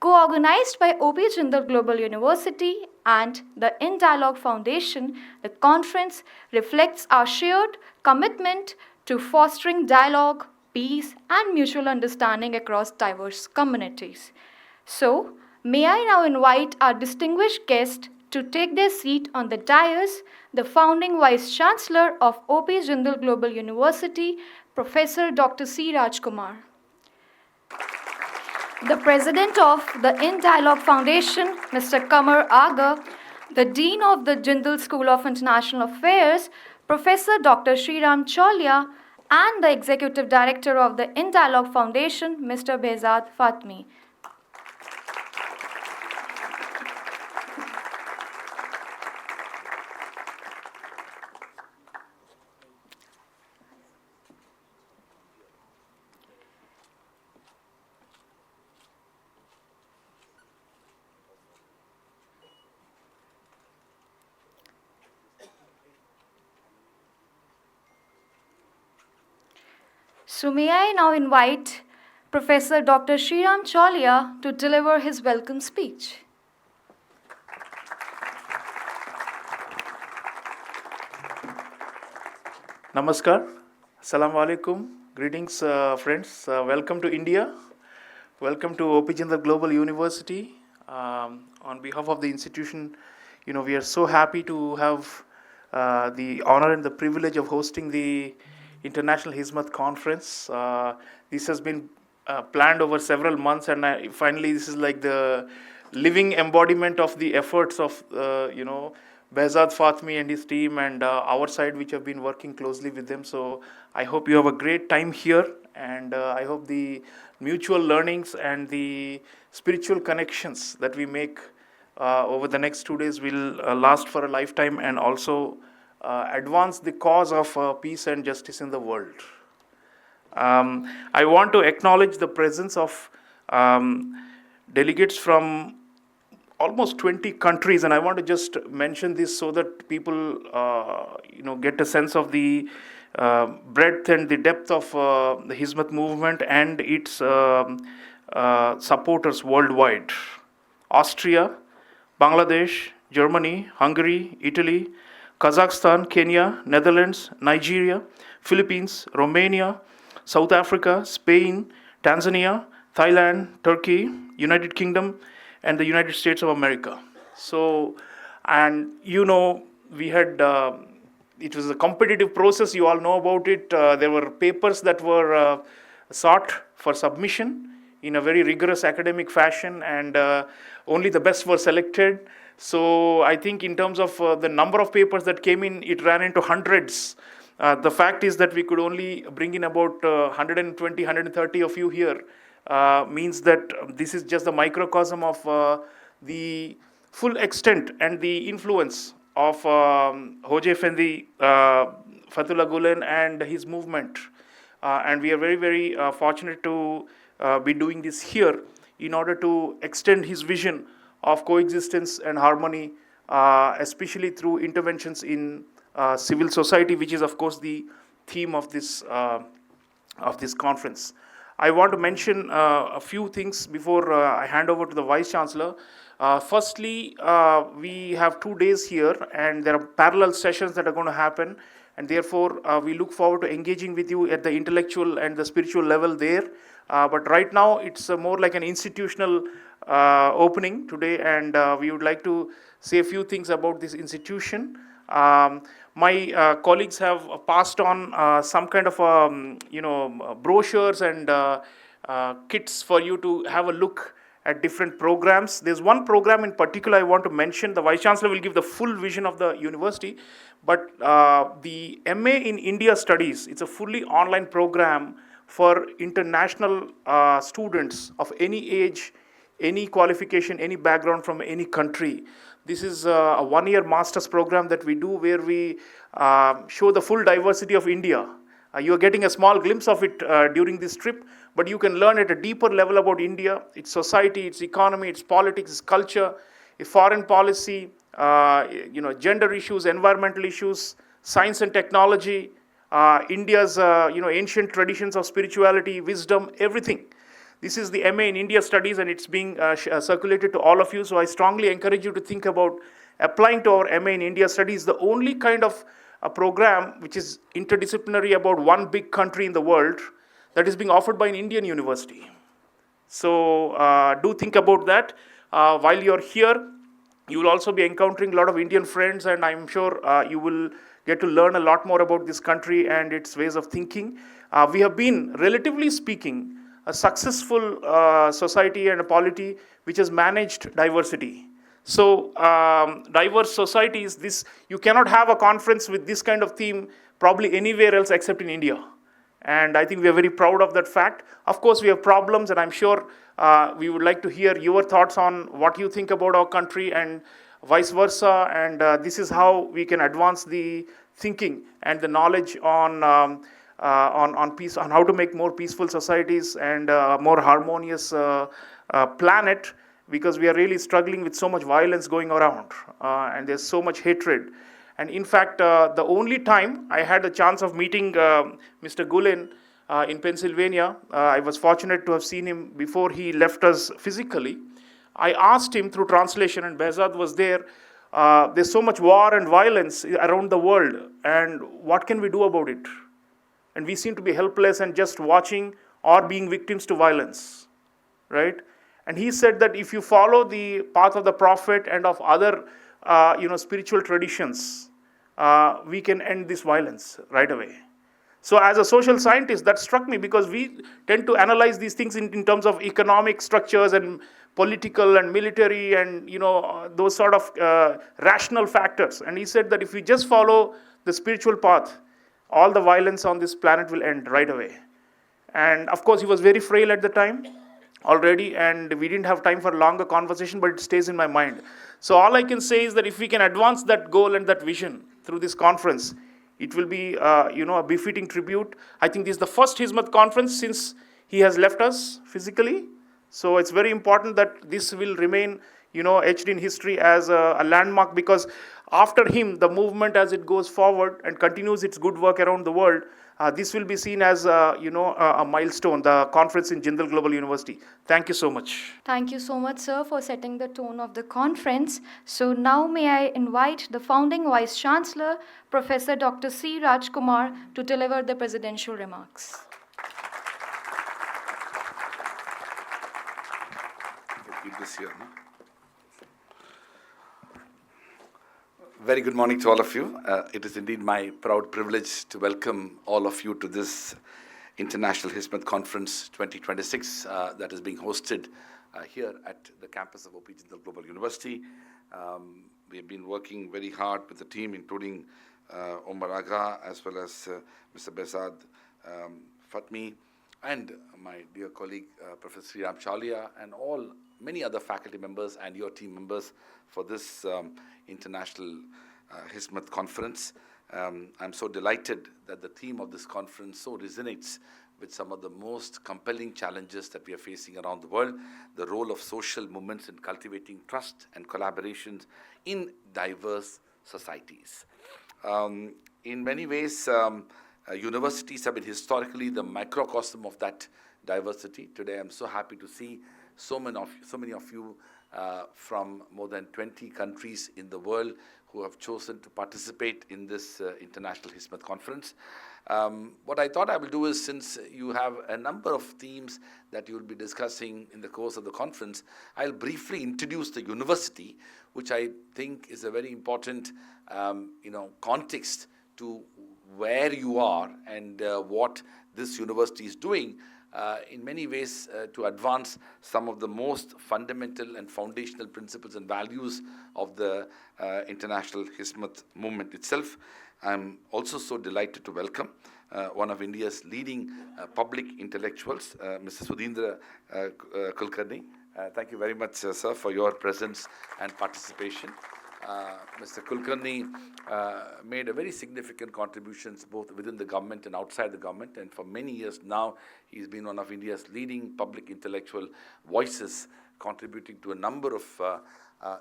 Co-organized by OP Jindal Global University and the Indialogue Foundation, the conference reflects our shared commitment to fostering dialogue, peace, and mutual understanding across diverse communities. So, may I now invite our distinguished guest to take their seat on the dais, the founding Vice Chancellor of OP Jindal Global University, Professor Dr. C. Rajkumar. The President of the Indialogue Foundation, Mr. Kamar Aga, the Dean of the Jindal School of International Affairs, Professor Dr. Sriram Cholia, and the Executive Director of the Indialogue Foundation, Mr. Behzad Fatmi. So may I now invite Professor Dr. Sriram Cholia to deliver his welcome speech. Namaskar, Assalamu alaikum, greetings friends, welcome to India, welcome to OP Jindal Global University. On behalf of the institution, we are so happy to have the honor and the privilege of hosting the International Hizmet Conference. This has been planned over several months, and finally this is like the living embodiment of the efforts of Behzad Fatmi and his team and our side, which have been working closely with them. So I hope you have a great time here, and I hope the mutual learnings and the spiritual connections that we make over the next 2 days will last for a lifetime and also advance the cause of peace and justice in the world. I want to acknowledge the presence of delegates from almost 20 countries, and I want to just mention this so that people get a sense of the breadth and the depth of the Hizmet movement and its supporters worldwide. Austria, Bangladesh, Germany, Hungary, Italy, Kazakhstan, Kenya, Netherlands, Nigeria, Philippines, Romania, South Africa, Spain, Tanzania, Thailand, Turkey, United Kingdom, and the United States of America. So, and we had, it was a competitive process, you all know about it. There were papers that were sought for submission in a very rigorous academic fashion, and only the best were selected. So I think in terms of the number of papers that came in, it ran into hundreds. The fact is that we could only bring in about 120, 130 of you here. Means that this is just the microcosm of the full extent and the influence of Hoja Effendi, Fatullah Gulen and his movement. And we are very, very fortunate to be doing this here in order to extend his vision of coexistence and harmony, especially through interventions in civil society, which is, of course, the theme of this conference. I want to mention a few things before I hand over to the Vice Chancellor. Firstly, we have 2 days here, and there are parallel sessions that are going to happen, and therefore we look forward to engaging with you at the intellectual and the spiritual level there. But right now, it's more like an institutional opening today, and we would like to say a few things about this institution. My colleagues have passed on some kind of brochures and kits for you to have a look at different programs. There's one program in particular I want to mention. The Vice Chancellor will give the full vision of the university, but the MA in India Studies, it's a fully online program for international students of any age, any qualification, any background from any country. This is a one-year master's program that we do where we show the full diversity of India. You are getting a small glimpse of it during this trip, but you can learn at a deeper level about India, its society, its economy, its politics, its culture, its foreign policy, gender issues, environmental issues, science and technology, India's ancient traditions of spirituality, wisdom, everything. This is the MA in India Studies, and it's being circulated to all of you. So I strongly encourage you to think about applying to our MA in India Studies, the only kind of a program which is interdisciplinary about one big country in the world that is being offered by an Indian university. So do think about that. While you're here, you will also be encountering a lot of Indian friends, and I'm sure you will get to learn a lot more about this country and its ways of thinking. We have been, relatively speaking, a successful society and a polity which has managed diversity. So diverse societies, this, you cannot have a conference with this kind of theme probably anywhere else except in India. And I think we are very proud of that fact. Of course, we have problems, and I'm sure we would like to hear your thoughts on what you think about our country and vice versa. And this is how we can advance the thinking and the knowledge on peace, on how to make more peaceful societies and more harmonious planet, because we are really struggling with so much violence going around, and there's so much hatred. And in fact, the only time I had the chance of meeting Mr. Gulen in Pennsylvania, I was fortunate to have seen him before he left us physically. I asked him through translation, and Behzad was there. There's so much war and violence around the world, and what can we do about it? And we seem to be helpless and just watching or being victims to violence, right? And he said that if you follow the path of the Prophet and of other spiritual traditions, we can end this violence right away. So as a social scientist, that struck me, because we tend to analyze these things in terms of economic structures and political and military and those sort of rational factors. And he said that if we just follow the spiritual path, all the violence on this planet will end right away. And of course, he was very frail at the time already, and we didn't have time for a longer conversation, but it stays in my mind. So all I can say is that if we can advance that goal and that vision through this conference, it will be a befitting tribute. I think this is the first Hizmet conference since he has left us physically. So it's very important that this will remain etched in history as a landmark, because after him, the movement, as it goes forward and continues its good work around the world, this will be seen as a milestone, the conference in Jindal Global University. Thank you so much. Thank you so much, sir, for setting the tone of the conference. So now may I invite the founding Vice Chancellor, Professor Dr. C. Rajkumar, to deliver the presidential remarks. Keep this here, no? Very good morning to all of you. It is indeed my proud privilege to welcome all of you to this International Hizmet Conference 2026 that is being hosted here at the campus of OP Jindal Global University. We have been working very hard with the team, including Omar Agha, as well as Mr. Behzad Fatmi, and my dear colleague, Professor Sriram Chalia, and many other faculty members and your team members for this International Hizmet Conference. I'm so delighted that the theme of this conference so resonates with some of the most compelling challenges that we are facing around the world, the role of social movements in cultivating trust and collaboration in diverse societies. In many ways, universities have been historically the microcosm of that diversity. Today, I'm so happy to see so many of you from more than 20 countries in the world who have chosen to participate in this International Hizmet Conference. What I thought I will do is, since you have a number of themes that you will be discussing in the course of the conference, I'll briefly introduce the university, which I think is a very important context to where you are and what this university is doing in many ways to advance some of the most fundamental and foundational principles and values of the International Hizmet Movement itself. I'm also so delighted to welcome one of India's leading public intellectuals, Mr. Sudhindra Kulkarni. Thank you very much, sir, for your presence and participation. Mr. Kulkarni made a very significant contributions both within the government and outside the government, and for many years now he's been one of India's leading public intellectual voices contributing to a number of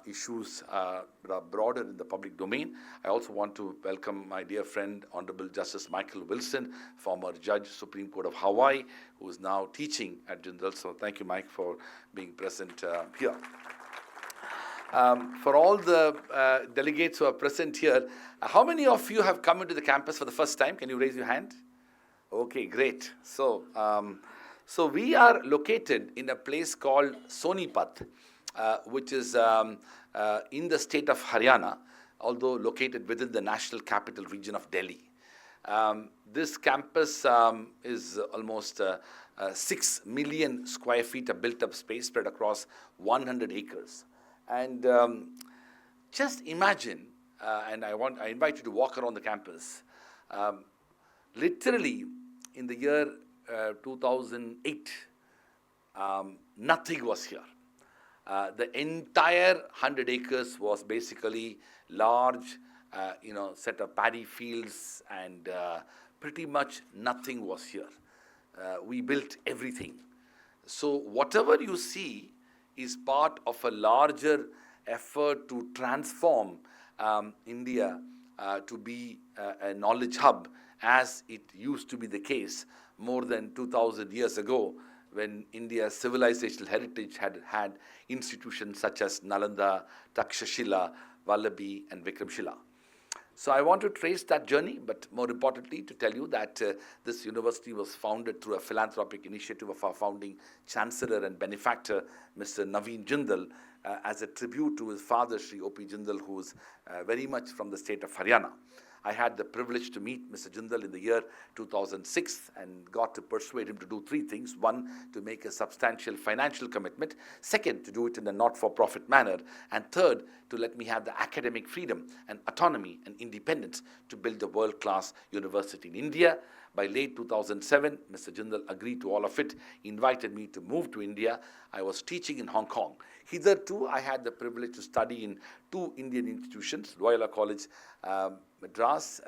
issues that are broader in the public domain. I also want to welcome my dear friend, Honorable Justice Michael Wilson, former Judge, Supreme Court of Hawaii, who is now teaching at Jindal. So thank you, Mike, for being present here. For all the delegates who are present here, how many of you have come into the campus for the first time? Can you raise your hand? Okay, great. So we are located in a place called Sonipat, which is in the state of Haryana, although located within the national capital region of Delhi. This campus is almost 6 million square feet of built-up space spread across 100 acres. And just imagine, and I invite you to walk around the campus, literally in the year 2008, nothing was here. The entire 100 acres was basically large, set of paddy fields, and pretty much nothing was here. We built everything. So whatever you see is part of a larger effort to transform India to be a knowledge hub, as it used to be the case more than 2,000 years ago, when India's civilizational heritage had institutions such as Nalanda, Takshashila, Vallabhi, and Vikramshila. So I want to trace that journey, but more importantly, to tell you that this university was founded through a philanthropic initiative of our founding chancellor and benefactor, Mr. Naveen Jindal, as a tribute to his father, Sri O.P. Jindal, who is very much from the state of Haryana. I had the privilege to meet Mr. Jindal in the year 2006 and got to persuade him to do three things. One, to make a substantial financial commitment. Second, to do it in a not-for-profit manner. And third, to let me have the academic freedom and autonomy and independence to build a world-class university in India. By late 2007, Mr. Jindal agreed to all of it, invited me to move to India. I was teaching in Hong Kong. Hitherto, I had the privilege to study in two Indian institutions, Loyola College, Madras,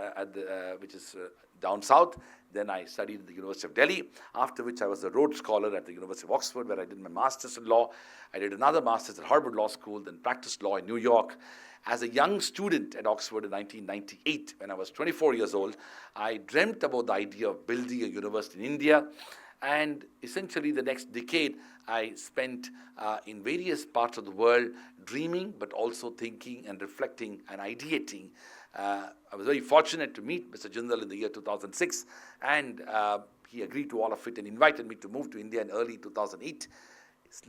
which is down south. Then I studied at the University of Delhi, after which I was a Rhodes Scholar at the University of Oxford, where I did my master's in law. I did another master's at Harvard Law School, then practiced law in New York. As a young student at Oxford in 1998, when I was 24 years old, I dreamt about the idea of building a university in India. And essentially the next decade, I spent in various parts of the world dreaming, but also thinking and reflecting and ideating. I was very fortunate to meet Mr. Jindal in the year 2006, and he agreed to all of it and invited me to move to India in early 2008.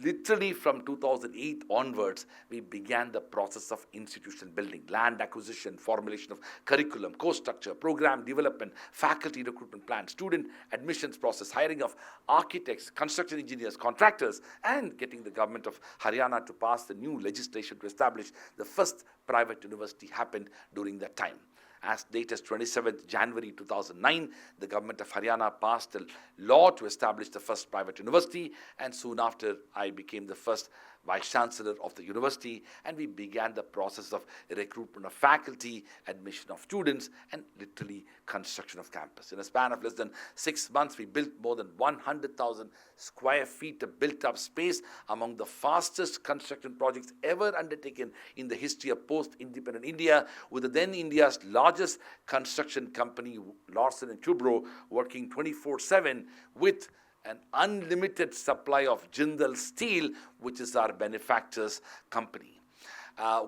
Literally from 2008 onwards, we began the process of institution building, land acquisition, formulation of curriculum, course structure, program development, faculty recruitment plan, student admissions process, hiring of architects, construction engineers, contractors, and getting the government of Haryana to pass the new legislation to establish the first private university happened during that time. As late as 27th January 2009, the government of Haryana passed a law to establish the first private university, and soon after I became the first Vice-Chancellor of the university, and we began the process of recruitment of faculty, admission of students, and literally construction of campus. In a span of less than 6 months, we built more than 100,000 square feet of built-up space, among the fastest construction projects ever undertaken in the history of post-independent India, with the then India's largest construction company, Larsen & Toubro, working 24/7 with an unlimited supply of Jindal Steel, which is our benefactor's company.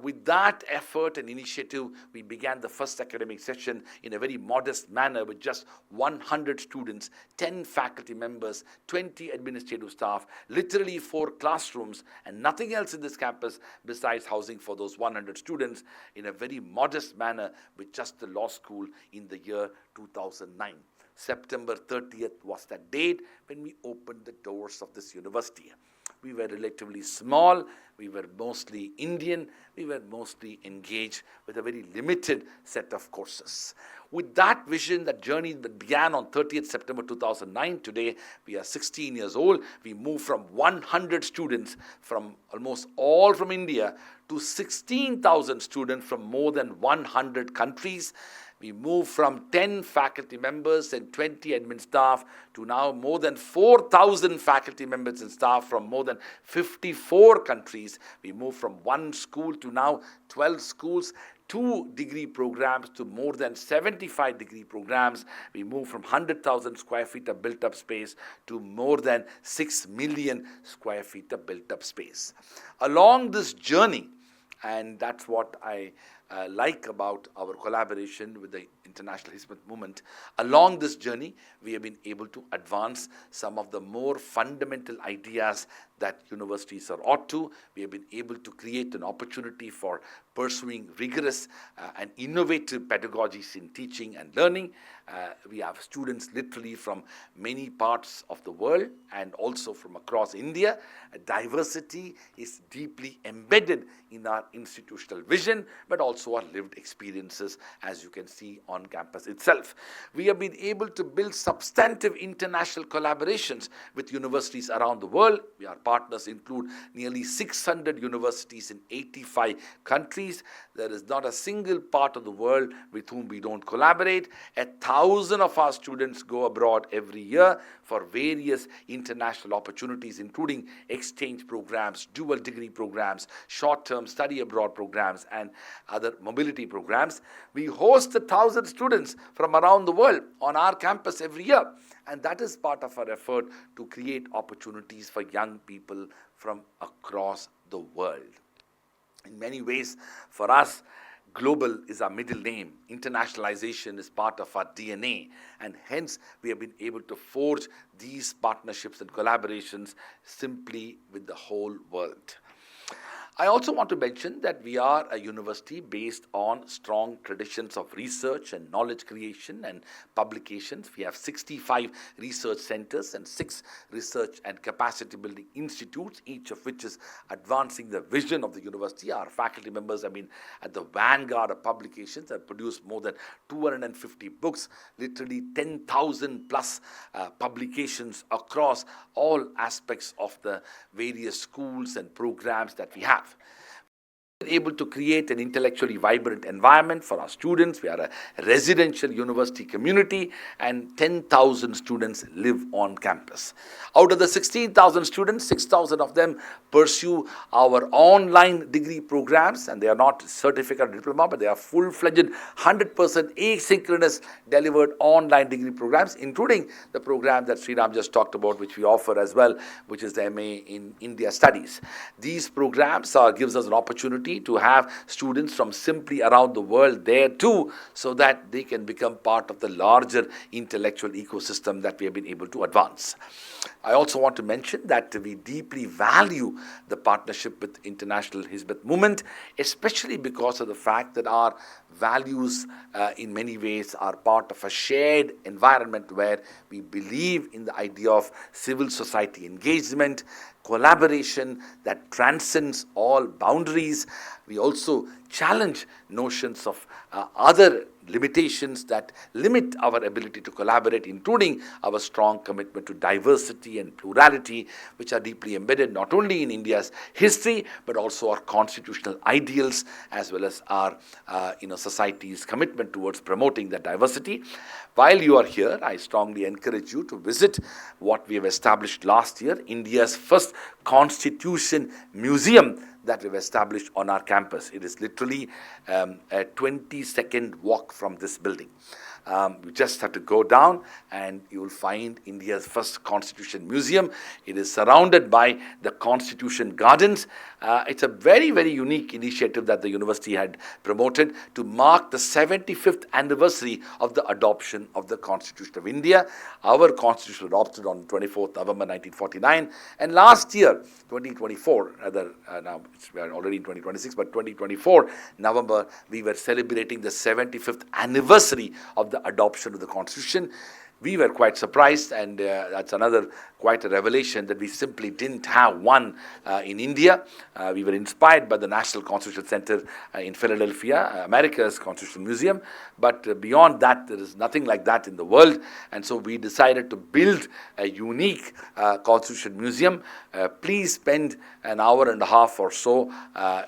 With that effort and initiative, we began the first academic session in a very modest manner with just 100 students, 10 faculty members, 20 administrative staff, literally 4 classrooms, and nothing else in this campus besides housing for those 100 students in a very modest manner with just the law school in the year 2009. September 30th was that date when we opened the doors of this university. We were relatively small, we were mostly Indian, we were mostly engaged with a very limited set of courses. With that vision, that journey that began on 30th September 2009, today we are 16 years old. We moved from 100 students from almost all from India to 16,000 students from more than 100 countries. We moved from 10 faculty members and 20 admin staff to now more than 4,000 faculty members and staff from more than 54 countries. We moved from one school to now 12 schools, 2 degree programs to more than 75 degree programs. We moved from 100,000 square feet of built-up space to more than 6 million square feet of built-up space. Along this journey, and that's what I like about our collaboration with the International Hizmet Movement. Along this journey, we have been able to advance some of the more fundamental ideas that universities are ought to. We have been able to create an opportunity for pursuing rigorous and innovative pedagogies in teaching and learning. We have students literally from many parts of the world and also from across India. Diversity is deeply embedded in our institutional vision, but also our lived experiences, as you can see on campus itself. We have been able to build substantive international collaborations with universities around the world. Our partners include nearly 600 universities in 85 countries. There is not a single part of the world with whom we don't collaborate. 1,000 of our students go abroad every year for various international opportunities, including exchange programs, dual degree programs, short-term study abroad programs, and other mobility programs. We host 1,000 students from around the world on our campus every year. And that is part of our effort to create opportunities for young people from across the world. In many ways, for us, global is our middle name. Internationalization is part of our DNA. And hence, we have been able to forge these partnerships and collaborations simply with the whole world. I also want to mention that we are a university based on strong traditions of research and knowledge creation and publications. We have 65 research centers and 6 research and capacity building institutes, each of which is advancing the vision of the university. Our faculty members have been at the vanguard of publications, have produced more than 250 books, literally 10,000 plus publications across all aspects of the various schools and programs that we have. Able to create an intellectually vibrant environment for our students. We are a residential university community and 10,000 students live on campus. Out of the 16,000 students, 6,000 of them pursue our online degree programs, and they are not certificate or diploma, but they are full-fledged 100% asynchronous delivered online degree programs, including the program that Sriram just talked about, which we offer as well, which is the MA in India Studies. These programs gives us an opportunity to have students from simply around the world there too, so that they can become part of the larger intellectual ecosystem that we have been able to advance. I also want to mention that we deeply value the partnership with International Hizmet Movement, especially because of the fact that our values in many ways are part of a shared environment where we believe in the idea of civil society engagement, collaboration that transcends all boundaries. We also challenge notions of other limitations that limit our ability to collaborate, including our strong commitment to diversity and plurality, which are deeply embedded not only in India's history, but also our constitutional ideals, as well as our society's commitment towards promoting that diversity. While you are here, I strongly encourage you to visit what we have established last year, India's first Constitution Museum that we've established on our campus. It is literally a 20-second walk from this building. You just have to go down and you will find India's first Constitution Museum. It is surrounded by the Constitution Gardens. It's a very, very unique initiative that the university had promoted to mark the 75th anniversary of the adoption of the Constitution of India. Our Constitution was adopted on 24th November 1949. And last year, 2024, now we are already in 2026, but 2024, November, we were celebrating the 75th anniversary of the adoption of the Constitution. We were quite surprised, and that's another quite a revelation that we simply didn't have one in India. We were inspired by the National Constitutional Center in Philadelphia, America's Constitutional Museum, but beyond that, there is nothing like that in the world. And so we decided to build a unique Constitution Museum. Please spend an hour and a half or so.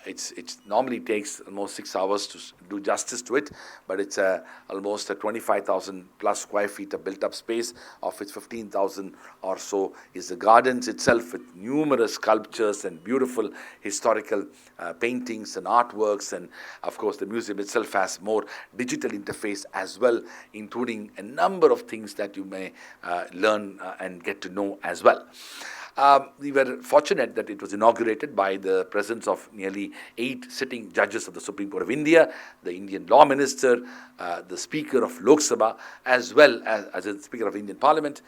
It normally takes almost 6 hours to do justice to it, but it's almost a 25,000 plus square feet of built-up space, of which 15,000 or so is the gardens itself, with numerous sculptures and beautiful historical paintings and artworks. And of course, the museum itself has more digital interface as well, including a number of things that you may learn and get to know as well. We were fortunate that it was inaugurated by the presence of nearly 8 sitting judges of the Supreme Court of India, the Indian Law Minister, the Speaker of Lok Sabha, as well as the Speaker of Indian Parliament,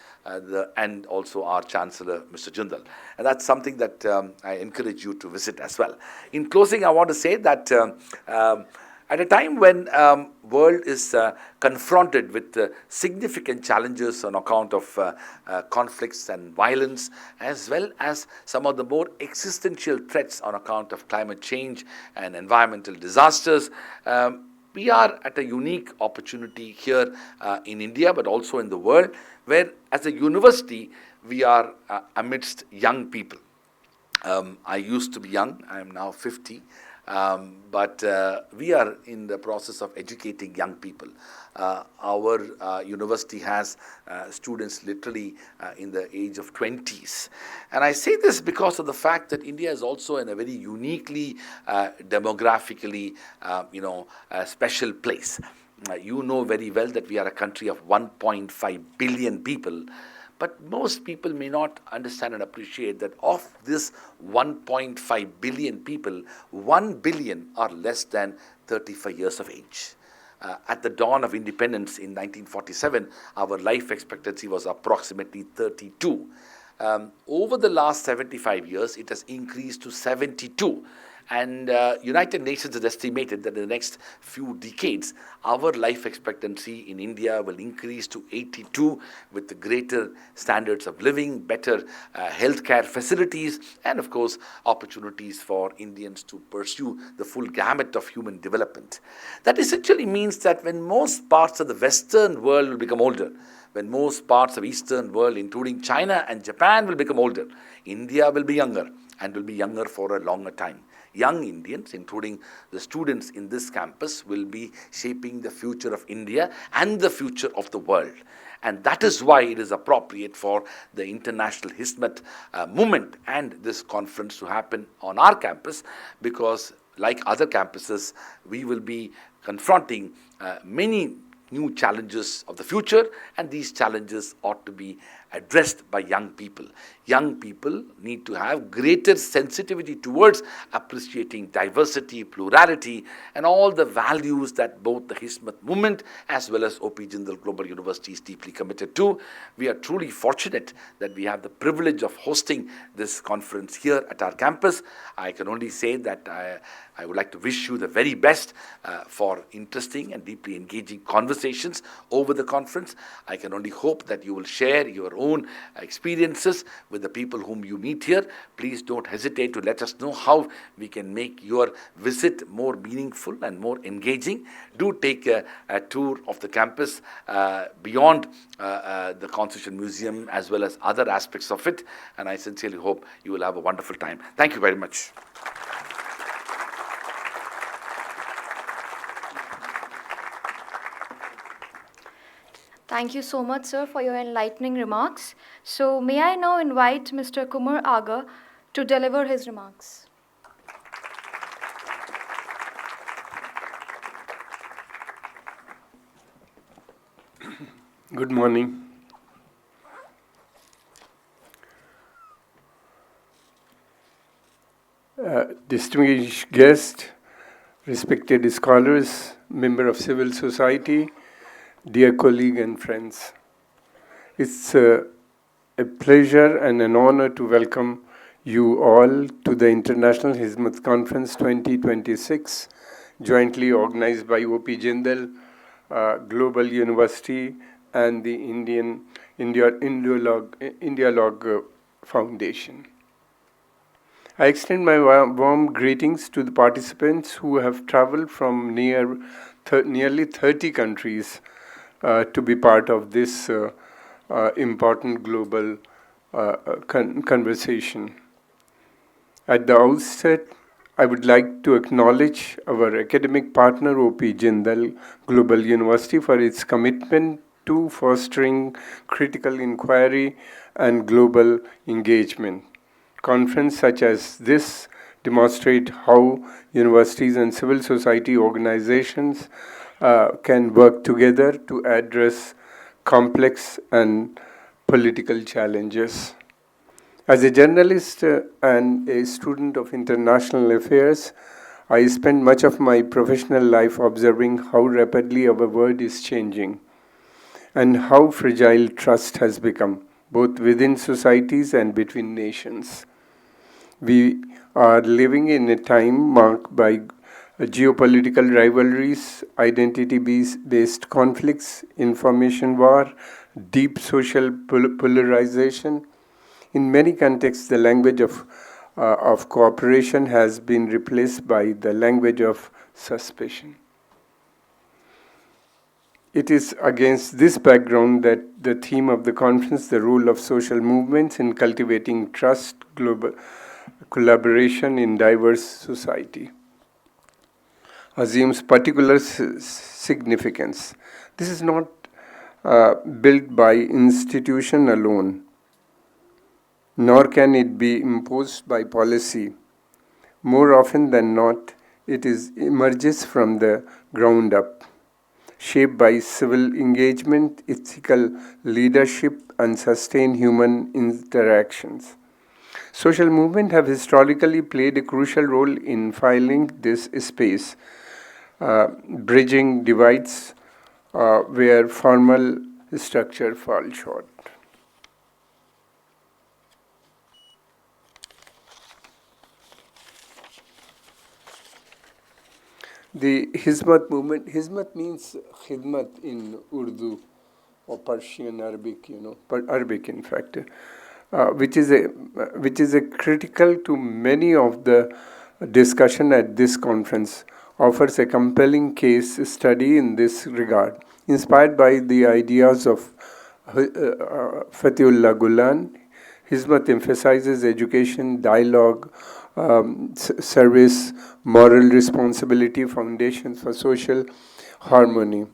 and also our Chancellor, Mr. Jindal. And that's something that I encourage you to visit as well. In closing, I want to say that at a time when world is confronted with significant challenges on account of conflicts and violence, as well as some of the more existential threats on account of climate change and environmental disasters, we are at a unique opportunity here in India, but also in the world, where as a university, we are amidst young people. I used to be young. I am now 50. But we are in the process of educating young people. Our university has students literally in the age of 20s. And I say this because of the fact that India is also in a very uniquely, demographically, special place. You know very well that we are a country of 1.5 billion people. But most people may not understand and appreciate that of this 1.5 billion people, 1 billion are less than 35 years of age. At the dawn of independence in 1947, our life expectancy was approximately 32. Over the last 75 years, it has increased to 72. And United Nations has estimated that in the next few decades, our life expectancy in India will increase to 82, with the greater standards of living, better healthcare facilities, and of course, opportunities for Indians to pursue the full gamut of human development. That essentially means that when most parts of the Western world will become older, when most parts of Eastern world, including China and Japan, will become older, India will be younger, and will be younger for a longer time. Young Indians, including the students in this campus, will be shaping the future of India and the future of the world. And that is why it is appropriate for the International Hizmet Movement and this conference to happen on our campus, because like other campuses, we will be confronting many new challenges of the future, and these challenges ought to be addressed by young people. Young people need to have greater sensitivity towards appreciating diversity, plurality, and all the values that both the Hizmet Movement as well as OP Jindal Global University is deeply committed to. We are truly fortunate that we have the privilege of hosting this conference here at our campus. I can only say that I would like to wish you the very best for interesting and deeply engaging conversations over the conference. I can only hope that you will share your own experiences with the people whom you meet here. Please don't hesitate to let us know how we can make your visit more meaningful and more engaging. Do take a tour of the campus beyond the Constitution Museum as well as other aspects of it, and I sincerely hope you will have a wonderful time. Thank you very much. Thank you so much, sir, for your enlightening remarks. So, may I now invite Mr. Kumar Aga to deliver his remarks. Good morning. Distinguished guests, respected scholars, member of civil society, dear colleague and friends. It's a pleasure and an honor to welcome you all to the International Hizmet Conference 2026, jointly organized by OP Jindal Global University and the Indialogue Foundation. I extend my warm greetings to the participants who have traveled from nearly 30 countries to be part of this important global conversation. At the outset, I would like to acknowledge our academic partner OP Jindal Global University for its commitment to fostering critical inquiry and global engagement. Conferences such as this demonstrate how universities and civil society organizations can work together to address complex and political challenges. As a journalist and a student of international affairs, I spend much of my professional life observing how rapidly our world is changing and how fragile trust has become, both within societies and between nations. We are living in a time marked by geopolitical rivalries, identity-based conflicts, information war, deep social polarization. In many contexts, the language of cooperation has been replaced by the language of suspicion. It is against this background that the theme of the conference, the role of social movements in cultivating trust, global collaboration in diverse society, assumes particular significance. This is not built by institution alone, nor can it be imposed by policy. More often than not, it emerges from the ground up, shaped by civil engagement, ethical leadership, and sustained human interactions. Social movements have historically played a crucial role in filling this space, bridging divides where formal structure falls short. The Hizmet movement, Hizmet means khidmat in Urdu or Persian, Arabic, Arabic in fact, which is a critical to many of the discussion at this conference, offers a compelling case study in this regard, inspired by the ideas of Fatihullah Gulen. Hizmet emphasizes education, dialogue, service, moral responsibility, foundations for social harmony.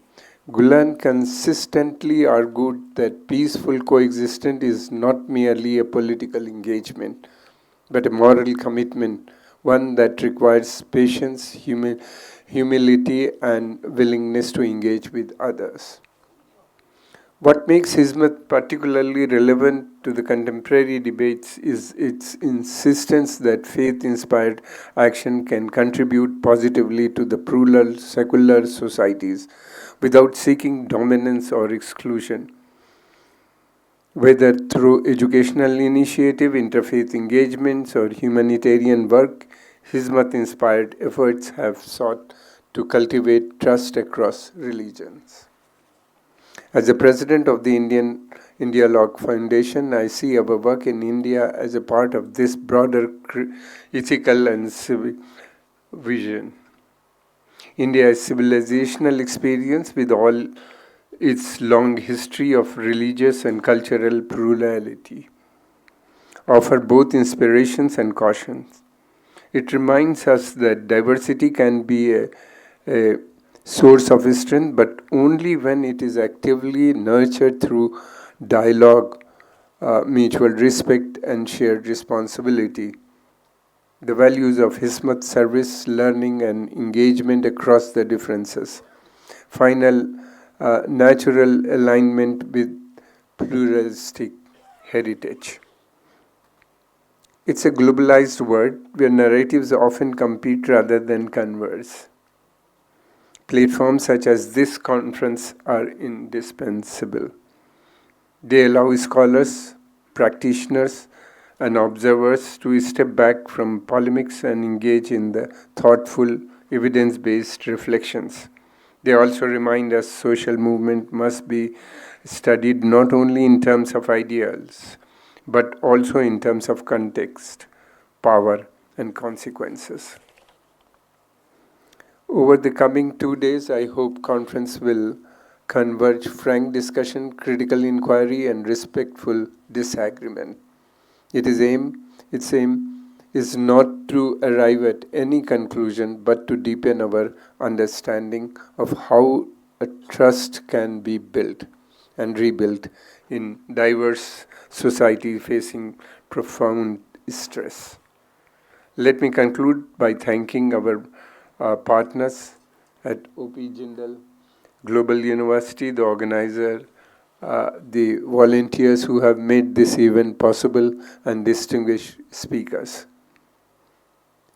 Gulen consistently argued that peaceful coexistence is not merely a political engagement, but a moral commitment, one that requires patience, humility, and willingness to engage with others. What makes Hizmet particularly relevant to the contemporary debates is its insistence that faith-inspired action can contribute positively to the plural, secular societies without seeking dominance or exclusion. Whether through educational initiative, interfaith engagements, or humanitarian work, Hizmet-inspired efforts have sought to cultivate trust across religions. As the president of the Indialogue Foundation, I see our work in India as a part of this broader ethical and civic vision. India's civilizational experience, with all its long history of religious and cultural plurality, offer both inspirations and cautions. It reminds us that diversity can be a source of strength, but only when it is actively nurtured through dialogue, mutual respect, and shared responsibility. The values of Hizmet service, learning, and engagement across the differences. Final natural alignment with pluralistic heritage. It's a globalized world where narratives often compete rather than converse. Platforms such as this conference are indispensable. They allow scholars, practitioners, and observers to step back from polemics and engage in the thoughtful, evidence-based reflections. They also remind us social movement must be studied not only in terms of ideals, but also in terms of context, power, and consequences. Over the coming 2 days, I hope conference will converge frank discussion, critical inquiry, and respectful disagreement. Its aim is not to arrive at any conclusion, but to deepen our understanding of how a trust can be built and rebuilt in diverse society facing profound stress. Let me conclude by thanking our partners at OP Jindal Global University, the organizer, the volunteers who have made this event possible, and distinguished speakers.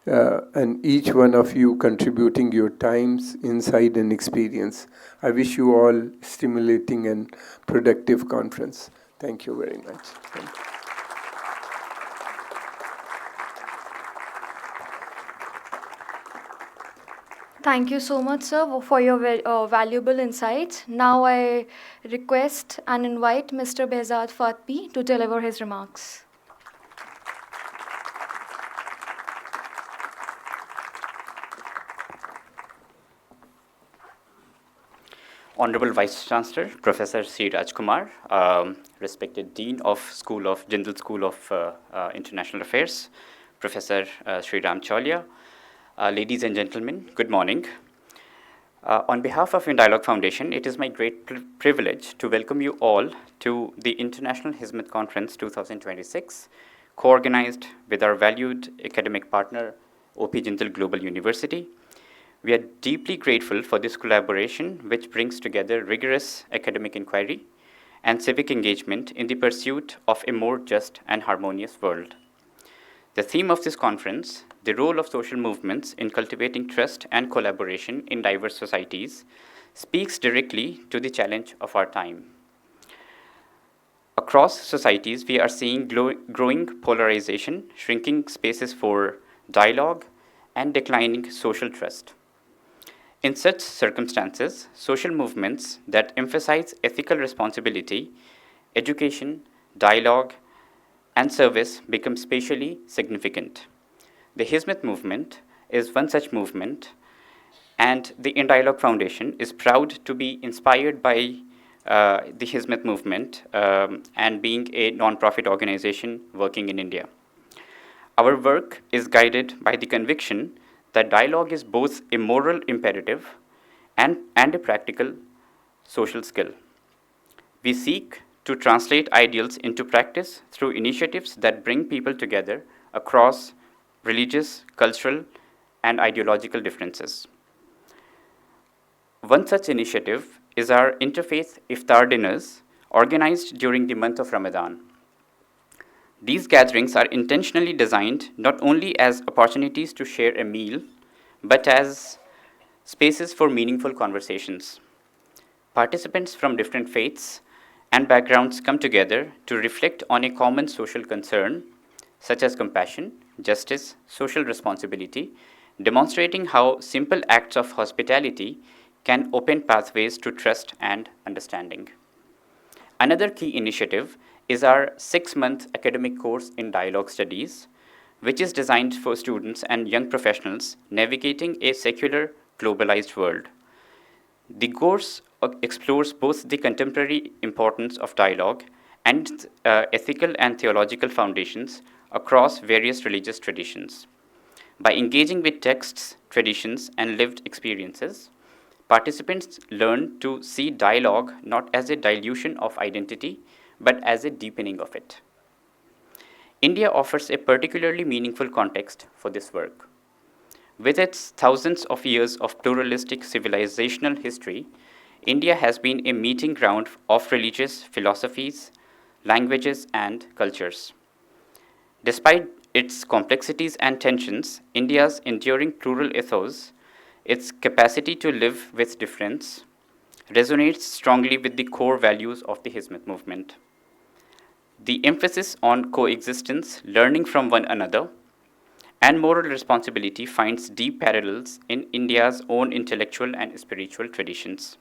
And each one of you contributing your times, insight, and experience. I wish you all stimulating and productive conference. Thank you very much. Thank you. Thank you so much, sir, for your valuable insights. Now I request and invite Mr. Behzad Fatmi to deliver his remarks. Honorable Vice Chancellor, Professor C. Rajkumar, respected Dean of Jindal School of International Affairs, Professor Sri Ram Cholia, ladies and gentlemen, good morning. On behalf of Indialogue Foundation, it is my great privilege to welcome you all to the International Hizmet Conference 2026, co-organized with our valued academic partner, OP Jindal Global University. We are deeply grateful for this collaboration, which brings together rigorous academic inquiry and civic engagement in the pursuit of a more just and harmonious world. The theme of this conference, the role of social movements in cultivating trust and collaboration in diverse societies, speaks directly to the challenge of our time. Across societies, we are seeing growing polarization, shrinking spaces for dialogue, and declining social trust. In such circumstances, social movements that emphasize ethical responsibility, education, dialogue, and service become spatially significant. The Hizmet Movement is one such movement, and the Indialogue Foundation is proud to be inspired by the Hizmet Movement and being a non-profit organization working in India. Our work is guided by the conviction that dialogue is both a moral imperative and a practical social skill. We seek to translate ideals into practice through initiatives that bring people together across religious, cultural, and ideological differences. One such initiative is our interfaith iftar dinners organized during the month of Ramadan. These gatherings are intentionally designed not only as opportunities to share a meal, but as spaces for meaningful conversations. Participants from different faiths and backgrounds come together to reflect on a common social concern, such as compassion, justice, social responsibility, demonstrating how simple acts of hospitality can open pathways to trust and understanding. Another key initiative is our 6-month academic course in dialogue studies, which is designed for students and young professionals navigating a secular, globalized world. The course explores both the contemporary importance of dialogue and ethical and theological foundations across various religious traditions. By engaging with texts, traditions, and lived experiences, participants learn to see dialogue not as a dilution of identity, but as a deepening of it. India offers a particularly meaningful context for this work. With its thousands of years of pluralistic civilizational history, India has been a meeting ground of religious philosophies, languages, and cultures. Despite its complexities and tensions, India's enduring plural ethos, its capacity to live with difference, resonates strongly with the core values of the Hizmet movement. The emphasis on coexistence, learning from one another, and moral responsibility finds deep parallels in India's own intellectual and spiritual traditions.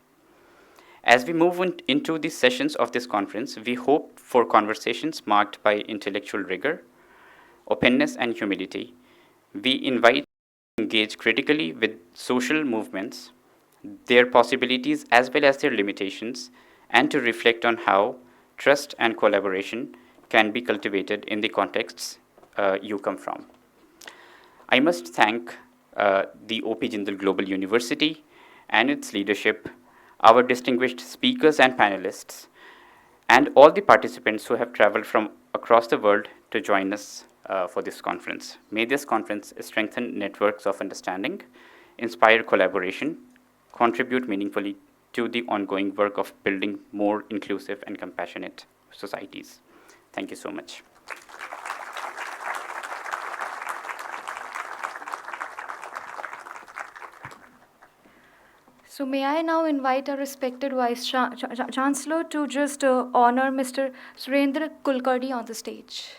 As we move into the sessions of this conference, we hope for conversations marked by intellectual rigor, openness, and humility. We invite to engage critically with social movements, their possibilities as well as their limitations, and to reflect on how trust and collaboration can be cultivated in the contexts you come from. I must thank the OP Jindal Global University and its leadership, our distinguished speakers and panelists, and all the participants who have traveled from across the world to join us for this conference. May this conference strengthen networks of understanding, inspire collaboration, contribute meaningfully to the ongoing work of building more inclusive and compassionate societies. Thank you so much. So may I now invite our respected Vice-Chancellor to just honor Mr. Surendra Kulkarni on the stage.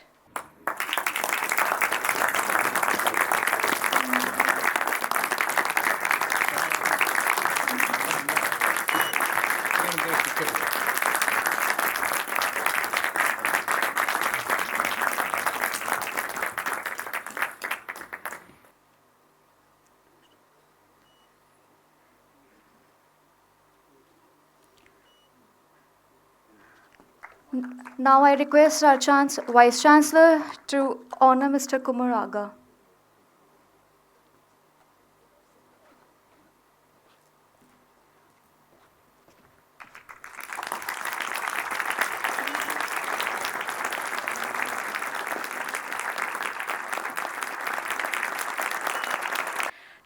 Now I request our Vice-Chancellor to honor Mr. Kumaraga.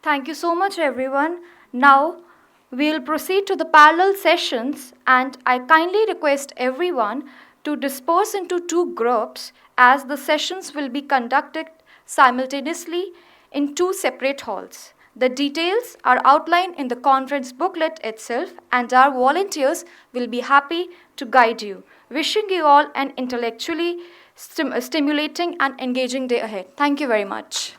Thank you so much, everyone. Now, we'll proceed to the parallel sessions, and I kindly request everyone to disperse into two groups as the sessions will be conducted simultaneously in two separate halls. The details are outlined in the conference booklet itself, and our volunteers will be happy to guide you. Wishing you all an intellectually stimulating and engaging day ahead. Thank you very much.